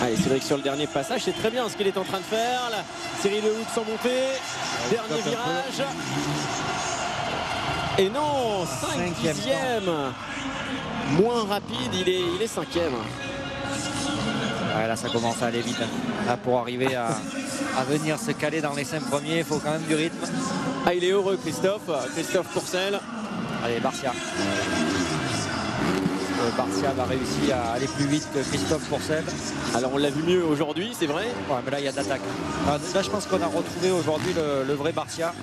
Allez, Cédric sur le dernier passage, c'est très bien ce qu'il est en train de faire. La série de hooks sans montée. Dernier virage. Et non, 5 dixièmes. Moins rapide, il est 5e. Ouais, là ça commence à aller vite. Là pour arriver à venir se caler dans les 5 premiers, il faut quand même du rythme. Ah, il est heureux Christophe Pourcel. Allez, Barcia. Barcia va réussir à aller plus vite que Christophe Pourcel. Alors on l'a vu mieux aujourd'hui, c'est vrai. Ouais, mais là il y a d'attaque. Là je pense qu'on a retrouvé aujourd'hui le vrai Barcia.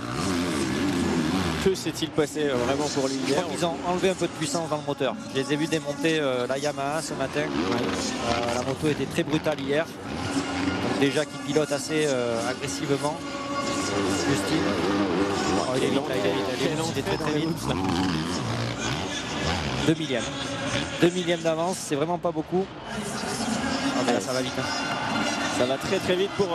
Que s'est-il passé vraiment pour lui hier? Ils ont enlevé un peu de puissance dans le moteur. Je les ai vus démonter la Yamaha ce matin. La moto était très brutale hier. Donc déjà qui pilote assez agressivement. Justine. Oh, il est lent, il est très très vite. 2 millièmes. 2 millièmes d'avance, c'est vraiment pas beaucoup. Ah, mais là ça va vite. Ça va très très vite pour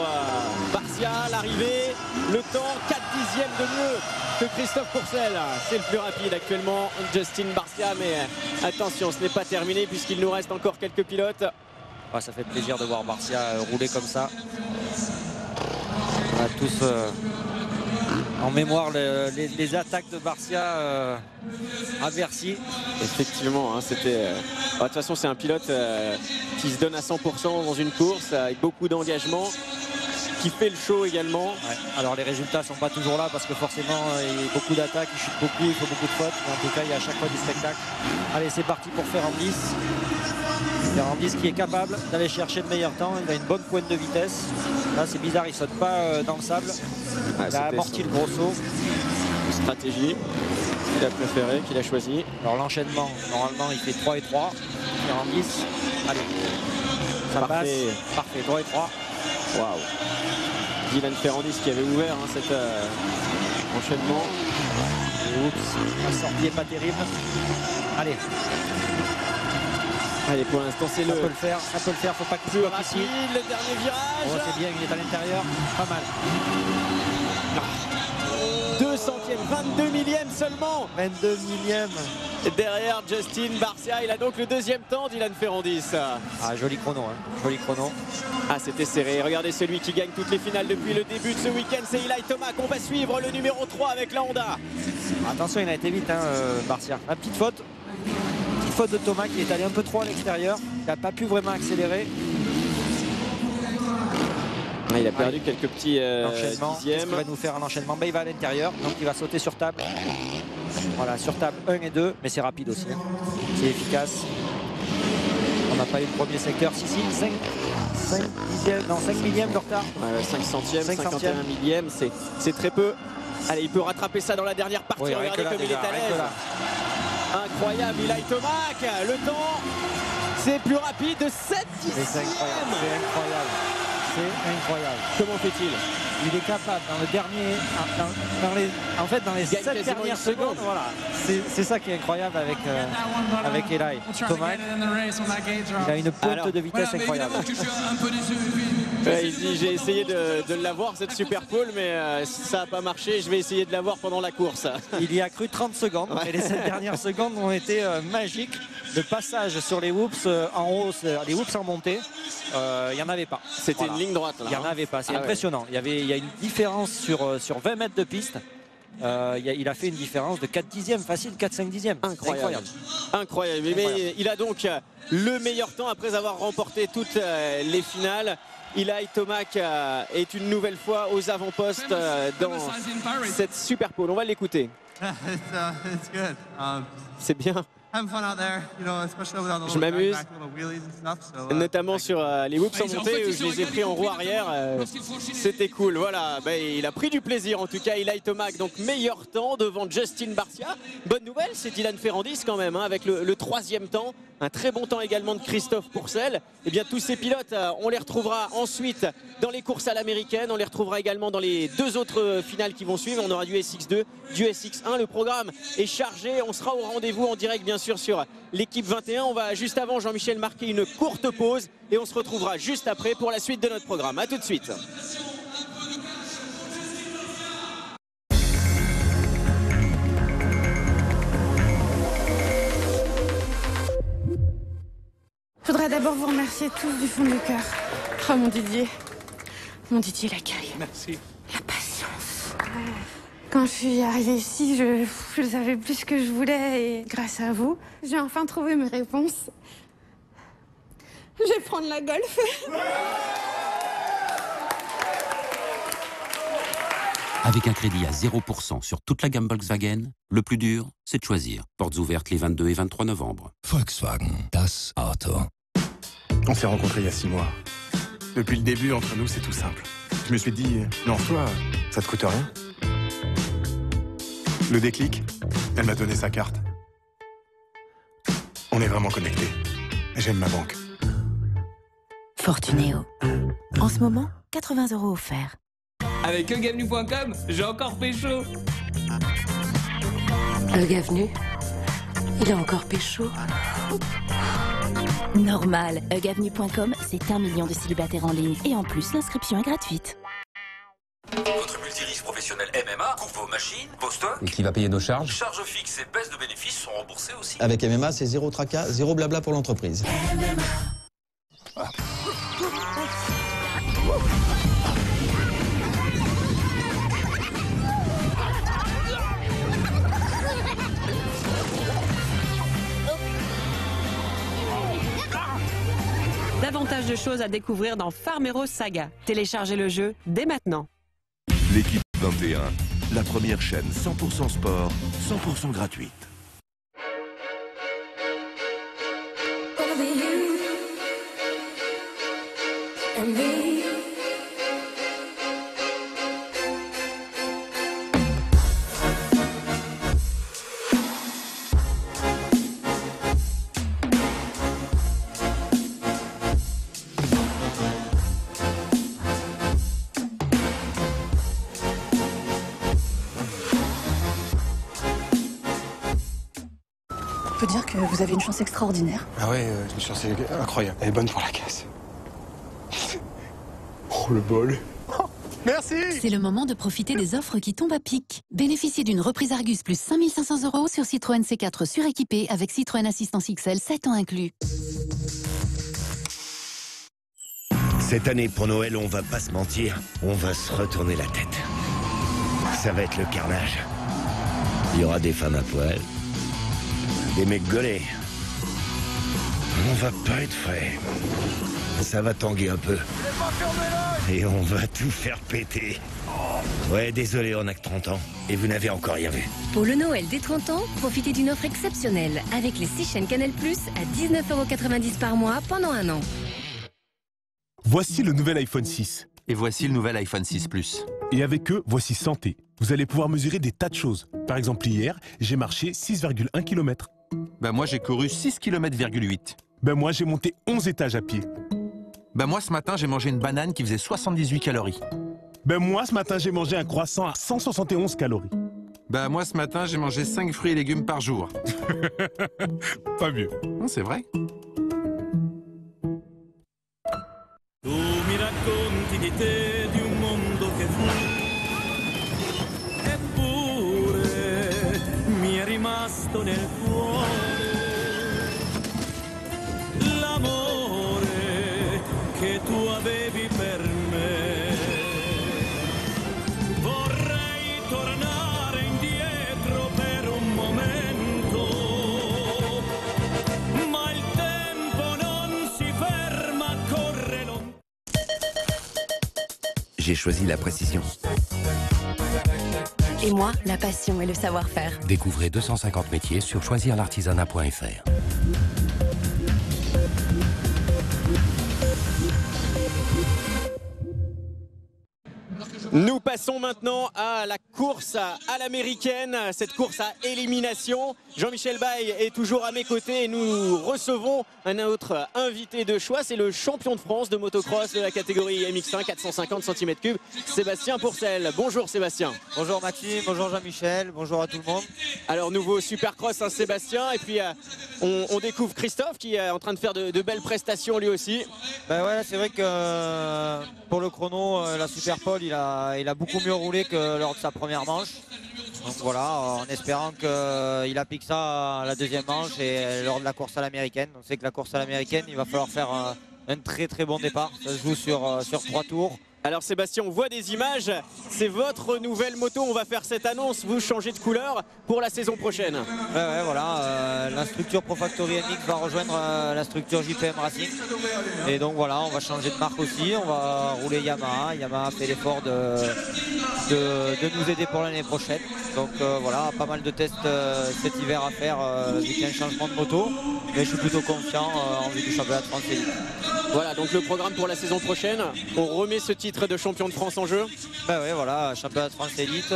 Barcia, l'arrivée, le temps, 4 dixièmes de mieux que Christophe Pourcel. C'est le plus rapide actuellement, Justin Barcia, mais attention, ce n'est pas terminé puisqu'il nous reste encore quelques pilotes. Ouais, ça fait plaisir de voir Barcia rouler comme ça. On a tous en mémoire les attaques de Barcia à Bercy. Effectivement, hein, c'était. De toute façon, c'est un pilote qui se donne à 100% dans une course, avec beaucoup d'engagement, qui fait le show également. Ouais. Alors les résultats ne sont pas toujours là parce que forcément il y a beaucoup d'attaques, il chute beaucoup, il faut beaucoup de fautes. Mais en tout cas, il y a à chaque fois du spectacle. Allez, c'est parti pour Ferrandis. Ferrandis qui est capable d'aller chercher le meilleur temps. Il a une bonne pointe de vitesse. Là, c'est bizarre, il ne saute pas dans le sable. Il a amorti le gros saut. Une stratégie qu'il a préférée, qu'il a choisi. Alors l'enchaînement, normalement, il fait 3 et 3. Ferrandis. Allez, ça passe. Parfait, 3 et 3. Waouh. Dylan Ferrandis qui avait ouvert cet enchaînement. Oups, la sortie n'est pas terrible. Allez. Allez, pour l'instant, c'est ça peut le faire, faut pas qu'il plus soit rapide. ici. Le dernier virage. Oh, c'est bien, il est à l'intérieur, pas mal. 200e, 22 millièmes seulement. 22 millièmes. Derrière Justin Barcia, il a donc le deuxième temps, Dylan Ferrandis. Ah, joli chrono, hein. Joli chrono. Ah, c'était serré. Regardez celui qui gagne toutes les finales depuis le début de ce week-end, c'est Eli Tomac. On va suivre le numéro 3 avec la Honda. Attention, il a été vite, hein, Barcia. La petite faute. Petite faute de Tomac, il est allé un peu trop à l'extérieur. Il n'a pas pu vraiment accélérer. Ah, il a perdu quelques petits dixièmes. Il va nous faire un enchaînement. Ben, il va à l'intérieur, donc il va sauter sur table. Voilà, sur table 1 et 2, mais c'est rapide aussi. Hein. C'est efficace. On n'a pas eu le premier secteur. Si, 5 millièmes de retard. 5 centièmes, 51 millièmes, c'est très peu. Allez, il peut rattraper ça dans la dernière partie. Oui, regardez comme il est à l'aise. Incroyable, Eli Tomac. Le temps, c'est plus rapide de 7 dixièmes. C'est incroyable. C'est incroyable. Comment fait-il? Il est capable dans le dernier, dans les 7 dernières secondes, voilà. C'est ça qui est incroyble avec Eli Tomac. Il a une pointe de vitesse incroyable. Ouais, il dit j'ai essayé de l'avoir cette super pole, mais ça n'a pas marché, je vais essayer de l'avoir pendant la course. Il y a cru 30 secondes, et les 7 dernières secondes ont été magiques. Le passage sur les whoops en haut, les whoops en montée, il n'y en avait pas. C'était une ligne droite. Là, il n'y en avait pas, c'est impressionnant. Ouais. Il y a une différence sur 20 mètres de piste. Il a fait une différence de 4 dixièmes, facile, 4-5 dixièmes. Incroyable. Mais il a donc le meilleur temps après avoir remporté toutes les finales. Eli Tomac est une nouvelle fois aux avant-postes dans cette super pole. On va l'écouter. C'est bien. Je m'amuse, notamment sur les whoops en montée où je les ai pris en roue arrière. C'était cool. Voilà, il a pris du plaisir en tout cas. Eli Tomac, donc meilleur temps devant Justin Barcia. Bonne nouvelle, c'est Dylan Ferrandis quand même, hein, avec le troisième temps. Un très bon temps également de Christophe Pourcel. Et bien tous ces pilotes, on les retrouvera ensuite dans les courses à l'américaine. On les retrouvera également dans les 2 autres finales qui vont suivre. On aura du SX2, du SX1. Le programme est chargé. On sera au rendez-vous en direct bien sûr sur l'équipe 21. On va juste avant, Jean-Michel, marquer une courte pause et on se retrouvera juste après pour la suite de notre programme. A tout de suite. Je voudrais voudrais d'abord vous remercier tous du fond du cœur. Oh mon Didier, l'accueil. Merci. La patience. Quand je suis arrivée ici, je savais plus ce que je voulais et grâce à vous, j'ai enfin trouvé mes réponses. Je vais prendre la Golf. Avec un crédit à 0% sur toute la gamme Volkswagen, le plus dur, c'est de choisir. Portes ouvertes les 22 et 23 novembre. Volkswagen, das Auto. On s'est rencontrés il y a 6 mois. Depuis le début, entre nous, c'est tout simple. Je me suis dit, lance-toi, ça te coûte rien. Le déclic, elle m'a donné sa carte. On est vraiment connectés. J'aime ma banque. Fortunéo. En ce moment, 80 € offerts. Avec eugavenu.com, j'ai encore pécho. Eugavenu, il a encore pécho. Normal, eugavenu.com, c'est 1 million de célibataires en ligne. Et en plus, l'inscription est gratuite. Votre multirisque professionnel MMA couvre vos machines, vos stocks. Et qui va payer nos charges? Charges fixes et baisses de bénéfices sont remboursées aussi. Avec MMA, c'est zéro tracas, zéro blabla pour l'entreprise. Ah. Davantage de choses à découvrir dans Farmeros Saga. Téléchargez le jeu dès maintenant. L'équipe 21, la première chaîne 100% sport, 100% gratuite. On peut dire que vous avez une chance extraordinaire. Ah ouais, une chance incroyable. Elle est bonne pour la caisse. Oh, le bol. Oh, merci. C'est le moment de profiter des offres qui tombent à pic. Bénéficiez d'une reprise Argus plus 5 500 € sur Citroën C4 suréquipé avec Citroën Assistance XL 7 ans inclus. Cette année, pour Noël, on va pas se mentir, on va se retourner la tête. Ça va être le carnage. Il y aura des femmes à poil, des mecs gaulés. On va pas être frais. Ça va tanguer un peu. Et on va tout faire péter. Ouais, désolé, on a que 30 ans. Et vous n'avez encore rien vu. Pour le Noël des 30 ans, profitez d'une offre exceptionnelle avec les 6 chaînes Canal+ à 19,90 € par mois pendant 1 an. Voici le nouvel iPhone 6. Et voici le nouvel iPhone 6 Plus. Et avec eux, voici Santé. Vous allez pouvoir mesurer des tas de choses. Par exemple, hier, j'ai marché 6,1 km. Ben moi, j'ai couru 6,8 km. Ben moi, j'ai monté 11 étages à pied. Ben moi, ce matin, j'ai mangé une banane qui faisait 78 calories. Ben moi, ce matin, j'ai mangé un croissant à 171 calories. Ben moi, ce matin, j'ai mangé 5 fruits et légumes par jour. Pas mieux. Non, c'est vrai. Tu mi racconti di te, di un mondo che fu, eppure mi è rimasto nel cuore l'amore che tu avevi per me. Vorrei tornare indietro per un momento, ma il tempo non si ferma, corre lontano. J'ai choisi la précision. Et moi, la passion et le savoir-faire. Découvrez 250 métiers sur choisirlartisanat.fr. Nous passons maintenant à la course à l'américaine, cette course à élimination. Jean-Michel Baye est toujours à mes côtés et nous recevons un autre invité de choix. C'est le champion de France de motocross de la catégorie MX1 450 cm3, Sébastien Pourcel. Bonjour Sébastien. Bonjour Maxime, bonjour Jean-Michel, bonjour à tout le monde. Alors nouveau Supercross hein, Sébastien, et puis on découvre Christophe qui est en train de faire de belles prestations lui aussi. Ben ouais, c'est vrai que pour le chrono, la Superpole, il a beaucoup mieux roulé que lors de sa première manche. Donc voilà, en espérant qu'il applique ça à la deuxième manche et lors de la course à l'américaine. On sait que la course à l'américaine, il va falloir faire un très très bon départ. Ça se joue sur 3 tours. Alors Sébastien, on voit des images, c'est votre nouvelle moto, on va faire cette annonce, vous changez de couleur pour la saison prochaine. Ouais, voilà, la structure Pro Factory MX va rejoindre la structure JPM Racing. Et donc voilà, on va changer de marque aussi, on va rouler Yamaha. Yamaha fait l'effort de nous aider pour l'année prochaine. Donc voilà, pas mal de tests cet hiver à faire vu qu'il y a un changement de moto. Mais je suis plutôt confiant en vue du championnat de France Élite. Voilà, donc le programme pour la saison prochaine, on remet ce titre de champion de France en jeu. Ben ouais, voilà, championnat de France Élite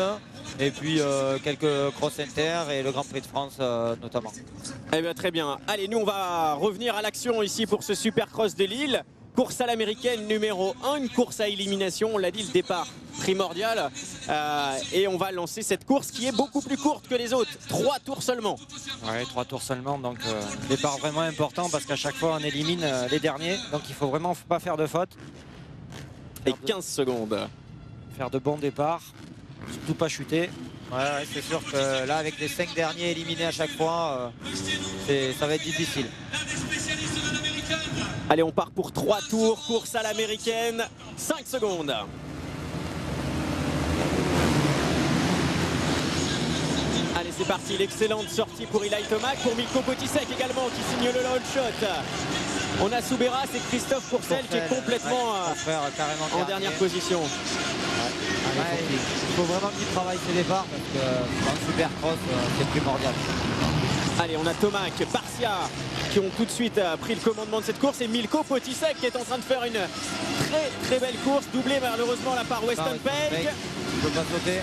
et puis quelques cross inter et le Grand Prix de France notamment. Eh bien très bien. Allez, nous on va revenir à l'action ici pour ce Supercross de Lille. Course à l'américaine numéro 1, une course à élimination, on l'a dit, le départ primordial. Et on va lancer cette course qui est beaucoup plus courte que les autres, 3 tours seulement. Ouais, 3 tours seulement, donc départ vraiment important parce qu'à chaque fois on élimine les derniers, donc il faut vraiment pas faire de faute. Et 15 secondes. Faire de bons départs, surtout pas chuter. Ouais, c'est sûr que là avec les 5 derniers éliminés à chaque fois, ça va être difficile. Allez, on part pour 3 tours, course à l'américaine, 5 secondes. Allez, c'est parti, l'excellente sortie pour Eli Tomac, pour Milko Potisek également qui signe le long shot. On a Souberas et Christophe Pourcel qui est complètement en dernière position. Il faut vraiment qu'il travaille ses départs parce que dans le Supercross, c'est primordial. Allez, on a Tomac, Barcia qui ont tout de suite pris le commandement de cette course et Milko Potisek qui est en train de faire une très très belle course, doublée malheureusement là par Weston Pake. Il ne peut pas sauter.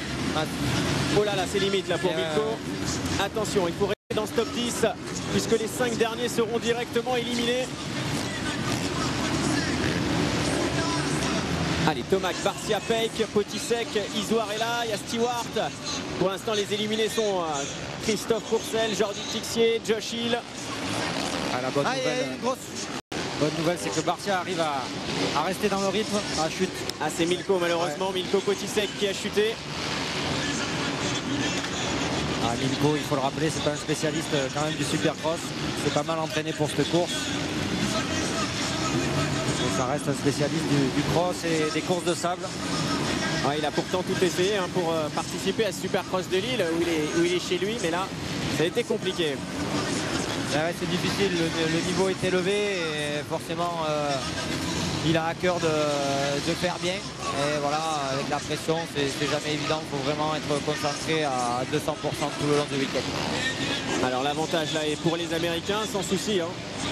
Oh là là, c'est limite là pour Milko. Attention, il faut rester dans ce top 10 puisque les 5 derniers seront directement éliminés. Allez, Tomac, Barcia, Pake, Potisek, Isoire est là, il y a Stewart. Pour l'instant, les éliminés sont Christophe Pourcel, Jordi Tixier, Josh Hill. La bonne nouvelle, c'est que Barcia arrive à rester dans le rythme, à chute. Ah, c'est Milko malheureusement, Milko Potisek qui a chuté. Milko, il faut le rappeler, c'est pas un spécialiste quand même du Supercross. C'est pas mal entraîné pour cette course. Ça reste un spécialiste du cross et des courses de sable. Ouais, il a pourtant tout essayé pour participer à ce Supercross de Lille où il est chez lui, mais là, ça a été compliqué. Ouais, c'est difficile, le niveau est élevé et forcément il a à cœur de faire bien. Et voilà, avec la pression, c'est jamais évident, il faut vraiment être concentré à 200% tout le long du week-end. Alors l'avantage là est pour les Américains, sans souci.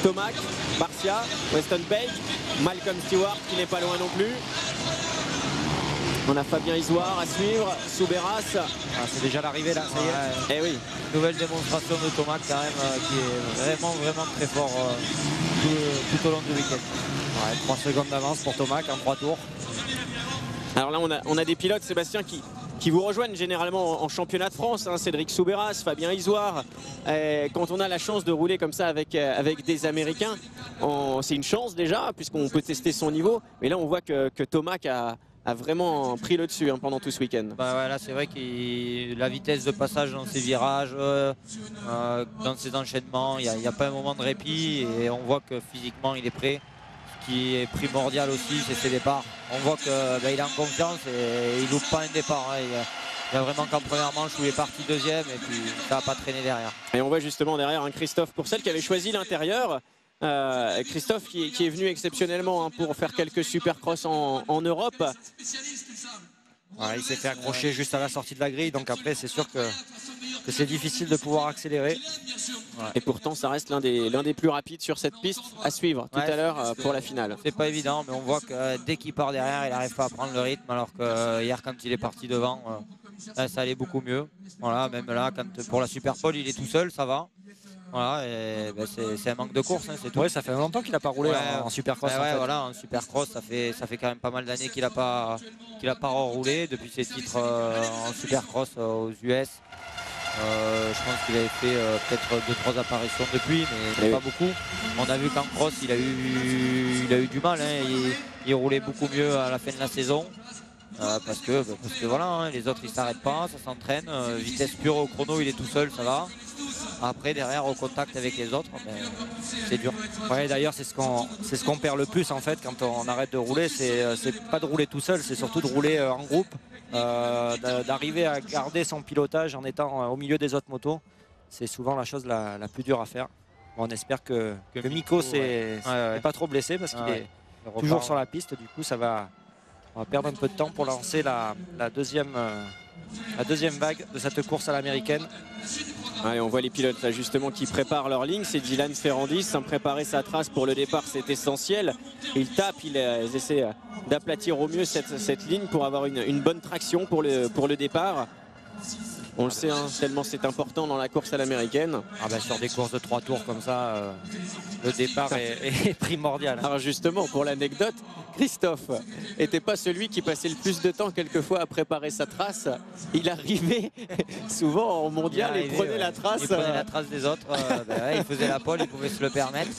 Tomac, Barcia, Weston Pake, Malcolm Stewart qui n'est pas loin non plus. On a Fabien Isoire à suivre, Souberas. C'est déjà l'arrivée là, ça y est. Eh oui. Nouvelle démonstration de Tomac quand même qui est vraiment très fort tout au long du week-end. 3 secondes d'avance pour Tomac en 3 tours. Alors là on a des pilotes, Sébastien, qui vous rejoignent généralement en championnat de France, Cédric Souberas, Fabien Isoire. Quand on a la chance de rouler comme ça avec des Américains, c'est une chance déjà puisqu'on peut tester son niveau. Mais là on voit que Tomac a vraiment pris le dessus pendant tout ce week-end. Ouais, là c'est vrai que la vitesse de passage dans ses virages, dans ses enchaînements, il n'y a pas un moment de répit et on voit que physiquement il est prêt. Ce qui est primordial aussi, c'est ses départs. On voit qu'il est en confiance et il loupe pas un départ. Il y a vraiment qu'en première manche où il est parti deuxième et puis ça va pas traîner derrière. Et on voit justement derrière un Christophe Pourcel qui avait choisi l'intérieur. Christophe qui est venu exceptionnellement pour faire quelques supercross en Europe. Il s'est fait accrocher juste à la sortie de la grille, donc après c'est sûr que c'est difficile de pouvoir accélérer. Et pourtant ça reste l'un des plus rapides sur cette piste à suivre tout à l'heure pour la finale. C'est pas évident, mais on voit que dès qu'il part derrière il n'arrive pas à prendre le rythme, alors que hier quand il est parti devant ça allait beaucoup mieux. Voilà, même là pour la Superpole il est tout seul, ça va. Voilà, c'est un manque de course, c'est tout. Ouais, ça fait longtemps qu'il n'a pas roulé en Supercross. Voilà, en Supercross, ça fait quand même pas mal d'années qu'il n'a pas roulé depuis ses titres en Supercross aux US. Je pense qu'il avait fait peut-être 2-3 apparitions depuis, mais pas beaucoup. On a vu qu'en cross, il a eu du mal. Il roulait beaucoup mieux à la fin de la saison. parce que voilà, hein, les autres ils s'arrêtent pas, ça s'entraîne. Vitesse pure au chrono, il est tout seul, ça va. Après derrière au contact avec les autres, c'est dur. Ouais, d'ailleurs c'est ce qu'on perd le plus en fait quand on arrête de rouler, c'est pas de rouler tout seul, c'est surtout de rouler en groupe, d'arriver à garder son pilotage en étant au milieu des autres motos. C'est souvent la chose la plus dure à faire. On espère que Miko n'est pas trop blessé parce qu'il est toujours sur la piste. Du coup, on va perdre un peu de temps pour lancer la deuxième vague de cette course à l'américaine. Ouais, on voit les pilotes là justement qui préparent leur ligne. C'est Dylan Ferrandis, sans préparer sa trace pour le départ, c'est essentiel. Ils tapent, ils essaient d'aplatir au mieux cette ligne pour avoir une bonne traction pour le départ. On le sait, hein, tellement c'est important dans la course à l'américaine. Sur des courses de 3 tours comme ça, le départ est primordial. Alors justement, pour l'anecdote, Christophe n'était pas celui qui passait le plus de temps quelquefois à préparer sa trace. Il arrivait souvent en mondial et prenait la trace. Il prenait la trace des autres, il faisait la pole, il pouvait se le permettre.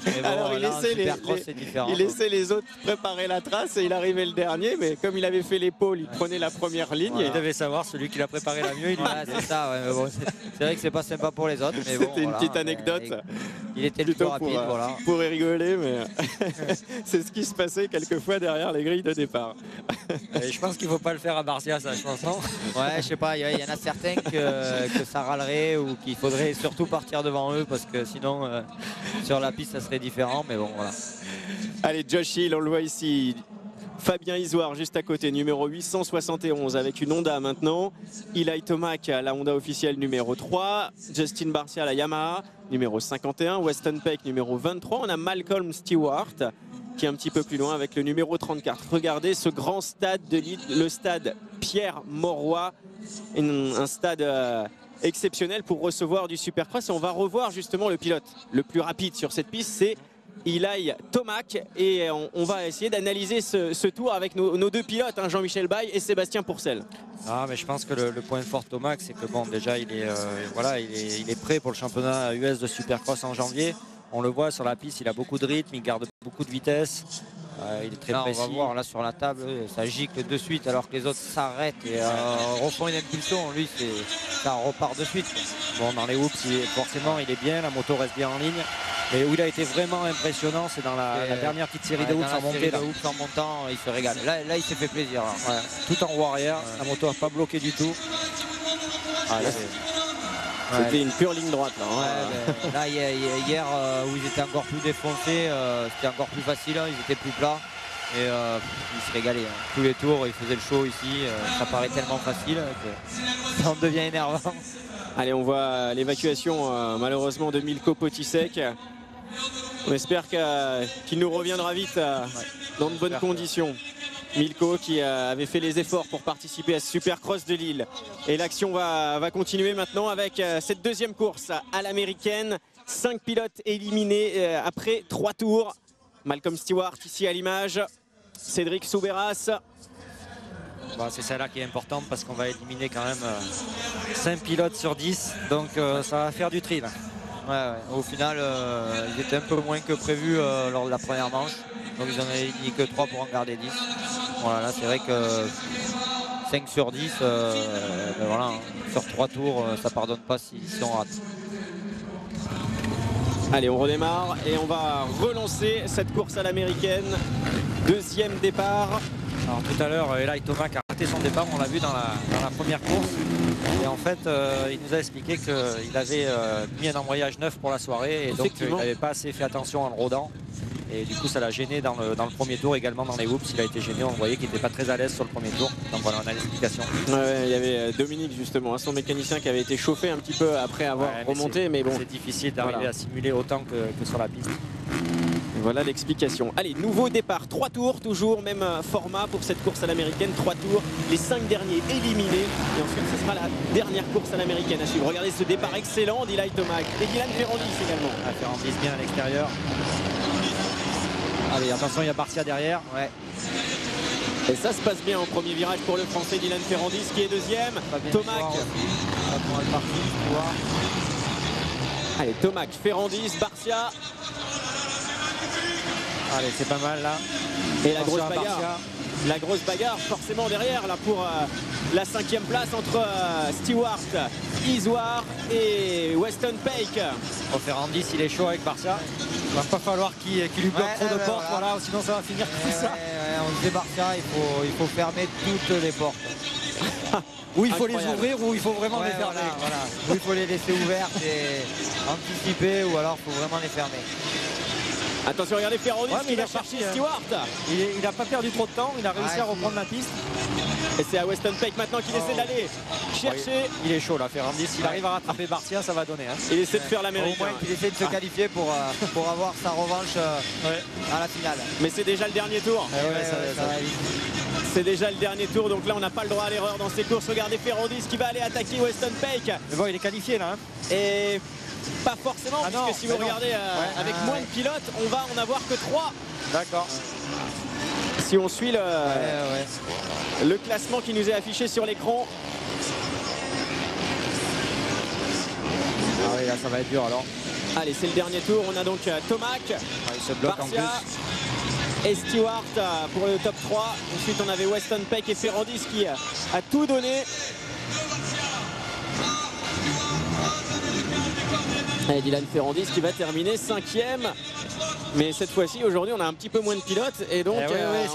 Mais bon, alors il laissait les autres préparer la trace et il arrivait le dernier, mais comme il avait fait l'épaule, il prenait la première ligne. Voilà. Et il devait savoir celui qui l'a préparé la mieux. C'est ça, mais bon, c'est vrai que c'est pas sympa pour les autres. C'était une petite anecdote. Il était le plus rapide, pour rigoler, mais c'est ce qui se passait quelquefois derrière les grilles de départ. Je pense qu'il ne faut pas le faire à Barcia, ça, je pense. Ouais, je sais pas, il y en a certains que ça râlerait ou qu'il faudrait surtout partir devant eux parce que sinon, sur la piste, ça serait différent, mais bon, voilà. Allez, Josh Hill, on le voit ici. Fabien Isoire juste à côté, numéro 871 avec une Honda maintenant. Eli Tomac, la Honda officielle numéro 3. Justin Barcia, la Yamaha, numéro 51. Weston Peck, numéro 23. On a Malcolm Stewart qui est un petit peu plus loin avec le numéro 34. Regardez ce grand stade de Lille, le stade Pierre Mauroy. Un stade exceptionnel pour recevoir du Supercross. Et on va revoir justement le pilote le plus rapide sur cette piste, c'est Eli Tomac, et on va essayer d'analyser ce tour avec nos deux pilotes, hein, Jean-Michel Baye et Sébastien Pourcel. Mais je pense que le point fort de Tomac, c'est que bon, déjà il est prêt pour le championnat US de Supercross en janvier. On le voit sur la piste, il a beaucoup de rythme, il garde beaucoup de vitesse. Il est très précis. On va voir là sur la table, ça gicle de suite alors que les autres s'arrêtent et refont une impulsion. Lui, ça repart de suite. Bon, dans les hoops, forcément, il est bien, la moto reste bien en ligne. Mais où il a été vraiment impressionnant, c'est dans la dernière petite série de hoops en montée. En montant, il se régale. Là, il s'est fait plaisir. Ouais. Tout en roue arrière, la moto n'a pas bloqué du tout. C'était une pure ligne droite. Là, hier, où ils étaient encore plus défoncés, c'était encore plus facile, hein, ils étaient plus plats. Et ils se régalaient. Hein. Tous les tours, ils faisaient le show ici. Ça paraît tellement facile que ça en devient énervant. Allez, on voit l'évacuation malheureusement de Milko Potisek. On espère qu'il nous reviendra vite dans de bonnes conditions. Milko qui avait fait les efforts pour participer à ce Supercross de Lille. Et l'action va continuer maintenant avec cette deuxième course à l'américaine. 5 pilotes éliminés après 3 tours. Malcolm Stewart ici à l'image. Cédric Soubeyras. C'est celle-là qui est importante parce qu'on va éliminer quand même 5 pilotes sur 10. Donc ça va faire du tri là. Au final, ils étaient un peu moins que prévu lors de la première manche. Donc ils en ont éliminé que 3 pour en garder 10. Voilà, là c'est vrai que 5 sur 10, voilà, sur 3 tours, ça pardonne pas si on rate. Allez, on redémarre et on va relancer cette course à l'américaine. Deuxième départ. Alors tout à l'heure, Eli Tomac a raté son départ, on l'a vu dans la première course. Et en fait, il nous a expliqué qu'il avait mis un embrayage neuf pour la soirée et donc il n'avait pas assez fait attention en le rodant. Et du coup, ça l'a gêné dans le premier tour, également dans les hoops. Il a été gêné, on voyait qu'il n'était pas très à l'aise sur le premier tour. Donc voilà, on a l'explication. Il y avait Dominique, justement, son mécanicien qui avait été chauffé un petit peu après avoir remonté. Mais bon, c'est difficile d'arriver à simuler autant que sur la piste. Voilà l'explication. Allez, nouveau départ, 3 tours, toujours même format pour cette course à l'américaine. 3 tours, les 5 derniers éliminés. Et ensuite, ce sera la dernière course à l'américaine à suivre. Regardez ce départ excellent d'Eli Tomac et Dylan Ferrandis également. Ferrandis bien à l'extérieur. Allez, attention, il y a Barcia derrière. Et ça se passe bien au premier virage pour le français Dylan Ferrandis qui est deuxième. Tomac. Allez, Tomac, Ferrandis, Barcia. Allez, c'est pas mal là. Et la grosse bagarre. la grosse bagarre forcément derrière là pour la 5e place entre Stewart, Isouard et Weston Pake. Ferrandis il est chaud avec Barcia. Il va pas falloir qu'il lui bloque trop de portes, voilà, sinon ça va finir comme ça. On dit Barcia, il faut fermer toutes les portes. Ou il faut les ouvrir ou il faut vraiment les fermer. Voilà. Ou il faut les laisser ouvertes et anticiper ou alors il faut vraiment les fermer. Attention, regardez Ferrandis qui va chercher Stewart. Il n'a pas perdu trop de temps, il a réussi à reprendre la piste. Et c'est à Weston Pake maintenant qu'il essaie d'aller chercher. Il est chaud là, Ferrandis. S'il arrive à rattraper Barcia, ça va donner. Hein. Il essaie de faire l'Américain. Au moins qu'il essaie de se qualifier pour avoir sa revanche à la finale. Mais c'est déjà le dernier tour. Ça va vite. C'est déjà le dernier tour, donc là on n'a pas le droit à l'erreur dans ces courses. Regardez Ferrandis qui va aller attaquer Weston Pake. Mais bon, il est qualifié là. Hein. Et pas forcément, puisque si vous regardez avec moins de pilotes, on va en avoir que 3. D'accord. Si on suit le classement qui nous est affiché sur l'écran. Ah oui, là ça va être dur alors. Allez, c'est le dernier tour. On a donc Tomac, il se bloque Barcia en plus. et Stewart pour le top 3. Ensuite, on avait Weston Pake et Ferrandis qui a tout donné. Et Dylan Ferrandis qui va terminer 5e. Mais cette fois-ci, aujourd'hui, on a un petit peu moins de pilotes. Et donc,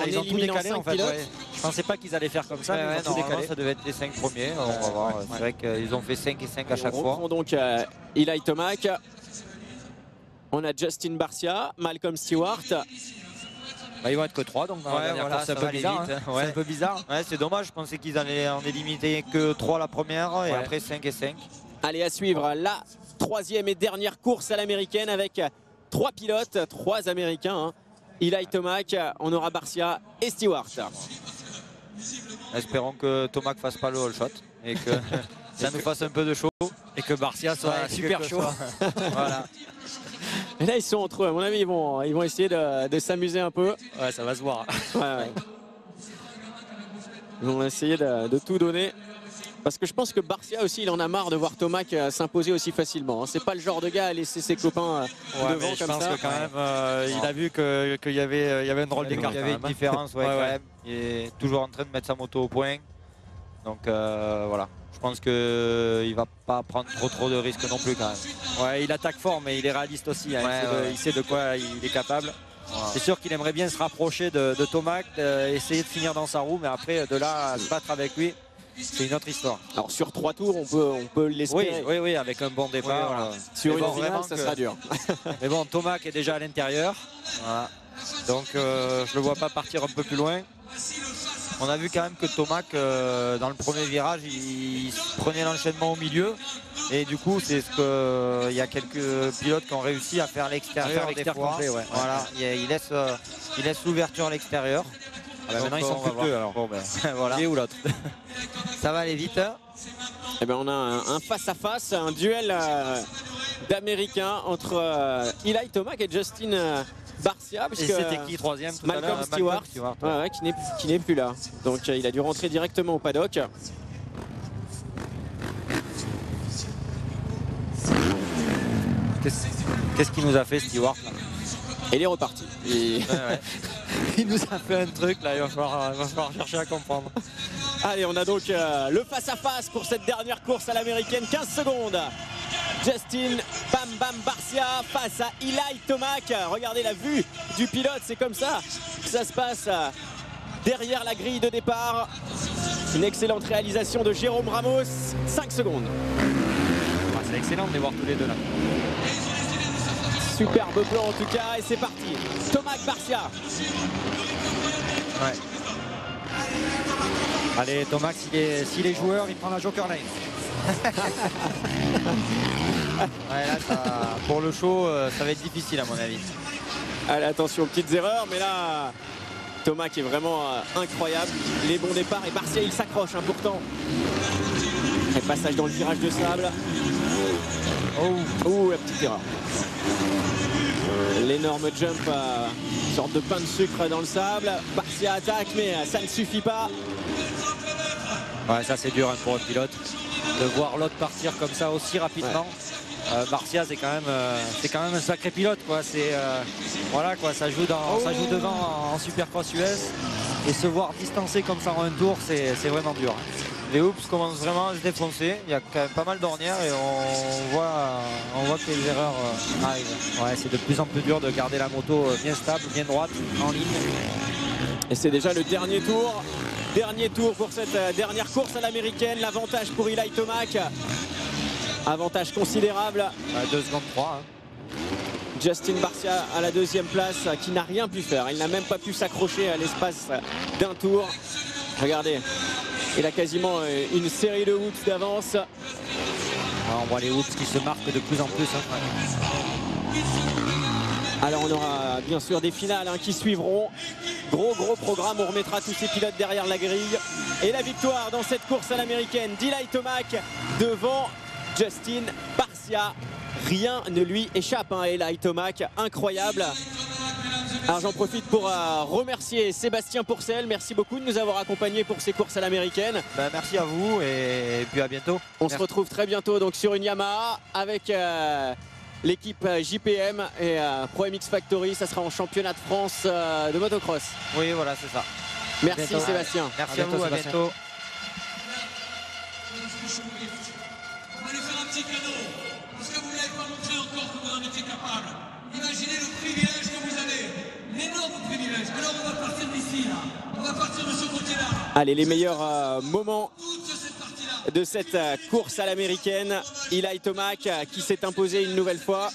ils ont tout décalé en fait. Je pensais pas qu'ils allaient faire comme ça, mais ils ont tout décalé. Ça devait être les 5 premiers. On va voir. C'est vrai qu'ils ont fait 5 et 5 à chaque fois. On donc Eli Tomac. On a Justin Barcia, Malcolm Stewart. Ils vont être que 3, donc c'est un peu bizarre. C'est un peu bizarre. C'est dommage, je pensais qu'ils allaient en éliminer que 3 la première et après 5 et 5. Allez, à suivre la 3e et dernière course à l'américaine avec 3 pilotes, 3 Américains. Hein. Eli Tomac, on aura Barcia et Stewart. Espérons que Tomac fasse pas le all shot et que ça nous fasse un peu de chaud. Et que Barcia soit super chaud. Voilà. Et là, ils sont entre eux. À mon avis, ils vont essayer de s'amuser un peu. Ouais, ça va se voir. Ils vont essayer de tout donner. Parce que je pense que Barcia aussi, il en a marre de voir Tomac s'imposer aussi facilement. C'est pas le genre de gars à laisser ses copains devant comme ça. Je pense que quand même, il a vu qu'il y avait un drôle d'écart. Il y avait une différence, quand même. Il est toujours en train de mettre sa moto au point. Donc voilà. Je pense qu'il ne va pas prendre trop de risques non plus quand même. Ouais, il attaque fort, mais il est réaliste aussi. Hein. Il sait de quoi il est capable. Voilà. C'est sûr qu'il aimerait bien se rapprocher de Tomac, essayer de finir dans sa roue, mais après, de là à se battre avec lui, c'est une autre histoire. Alors sur 3 tours, on peut l'espérer. Oui, avec un bon départ. Voilà. Sur une finale, ça sera dur. Mais bon, Tomac est déjà à l'intérieur. Voilà. Donc je le vois pas partir un peu plus loin. On a vu quand même que Tomac, dans le premier virage, il prenait l'enchaînement au milieu. Et du coup, c'est ce que il y a quelques pilotes qui ont réussi à faire l'extérieur des fois. Complet, voilà, il laisse l'ouverture à l'extérieur. Maintenant, ils sont plus que deux. Alors. Bon, voilà. Et ou l'autre. Ça va aller vite. Eh ben, on a un face-à-face, un duel d'Américains entre Eli Tomac et Justin Barcia. Et c'était qui troisième tout à l'heure? Malcolm Stewart, qui n'est plus là. Donc il a dû rentrer directement au paddock. Qu'est-ce qu'il nous a fait Stewart là? Et il est reparti. Il nous a fait un truc là, il va falloir chercher à comprendre. Allez, on a donc le face-à-face pour cette dernière course à l'américaine. 15 secondes. Justin Bam Bam Barcia face à Eli Tomac. Regardez la vue du pilote, c'est comme ça que ça se passe derrière la grille de départ. Une excellente réalisation de Jérôme Ramos. 5 secondes. C'est excellent de les voir tous les deux là. Superbe plan en tout cas, et c'est parti. Tomac Barcia. Ouais. Allez, Tomac, s'il est joueur, il prend la Joker Lane. Là, pour le show, ça va être difficile à mon avis. Allez, attention aux petites erreurs, mais là, Tomac est vraiment incroyable. Les bons départs, et Barcia, il s'accroche pourtant. Et passage dans le virage de sable. Oh, la petite erreur. L'énorme jump, sorte de pain de sucre dans le sable. Barcia attaque, mais ça ne suffit pas. Ouais, ça c'est dur pour un pilote de voir l'autre partir comme ça aussi rapidement. Barcia, c'est quand même un sacré pilote quoi. C'est voilà quoi, ça joue devant en Supercross US. Et se voir distancer comme ça en un tour, c'est vraiment dur. Les hoops commencent vraiment à se défoncer. Il y a quand même pas mal d'ornières et on voit que les erreurs arrivent. Ouais, c'est de plus en plus dur de garder la moto bien stable, bien droite, en ligne. Et c'est déjà le dernier tour. Dernier tour pour cette dernière course à l'américaine. L'avantage pour Eli Tomac. Avantage considérable. 2 secondes 3. Justin Barcia à la deuxième place qui n'a rien pu faire. Il n'a même pas pu s'accrocher à l'espace d'un tour. Regardez, il a quasiment une série de hoops d'avance. On voit les hoops qui se marquent de plus en plus. Alors on aura bien sûr des finales qui suivront. Gros programme, on remettra tous ces pilotes derrière la grille. Et la victoire dans cette course à l'américaine d'Eli Tomac devant Justin Barcia. Rien ne lui échappe, Eli Tomac, incroyable. Alors j'en profite pour remercier Sébastien Pourcel. Merci beaucoup de nous avoir accompagnés pour ces courses à l'américaine. Merci à vous et puis à bientôt. On se retrouve très bientôt donc sur une Yamaha avec l'équipe JPM et Pro MX Factory. Ça sera en championnat de France de motocross. Oui, voilà, c'est ça. Merci Sébastien. Merci à vous, à bientôt. On va lui faire un petit cadeau, parce que vous ne l'avez pas montré encore que vous en étiez capable. Imaginez le privilège que vous avez, l'énorme privilège. Alors on va partir d'ici, là. On va partir de ce côté-là. Allez, les meilleurs moments de cette course à l'américaine. Eli Tomac qui s'est imposé une nouvelle fois.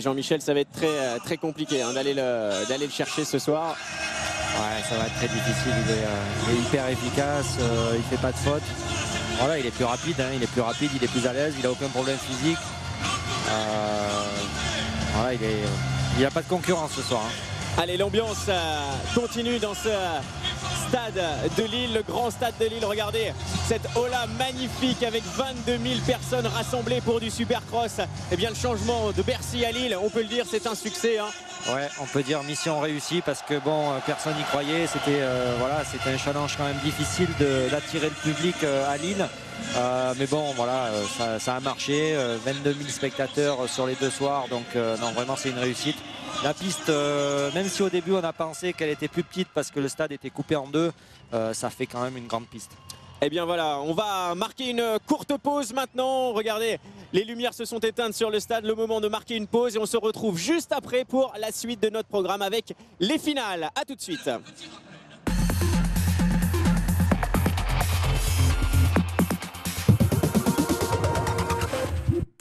Jean-Michel, ça va être très compliqué d'aller le chercher ce soir. Ouais, ça va être très difficile. Il est hyper efficace, il fait pas de faute. Voilà, il est plus rapide, il est plus à l'aise, il a aucun problème physique. Voilà, il n'a pas de concurrence ce soir. Allez, l'ambiance continue dans ce stade de Lille, le grand stade de Lille. Regardez cette Ola magnifique avec 22 000 personnes rassemblées pour du Supercross. Eh bien, le changement de Bercy à Lille, on peut le dire, c'est un succès. Ouais, on peut dire mission réussie parce que bon, personne n'y croyait. C'était un challenge quand même difficile d'attirer le public à Lille. Mais bon, voilà, ça a marché. 22 000 spectateurs sur les 2 soirs. Donc, non, vraiment, c'est une réussite. La piste, même si au début on a pensé qu'elle était plus petite parce que le stade était coupé en 2, ça fait quand même une grande piste. Eh bien voilà, on va marquer une courte pause maintenant. Regardez, les lumières se sont éteintes sur le stade. Le moment de marquer une pause et on se retrouve juste après pour la suite de notre programme avec les finales. A tout de suite.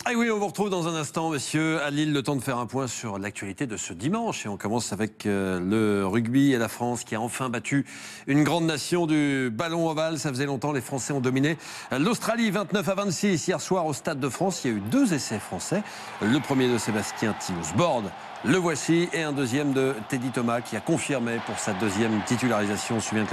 Ah oui, on vous retrouve dans un instant, messieurs, à Lille, le temps de faire un point sur l'actualité de ce dimanche. Et on commence avec le rugby et la France qui a enfin battu une grande nation du ballon ovale. Ça faisait longtemps, les Français ont dominé l'Australie 29-26 hier soir au Stade de France. Il y a eu 2 essais français. Le premier de Sébastien Thibault-Borde, le voici, et un deuxième de Teddy Thomas qui a confirmé pour sa 2e titularisation. On se souvient que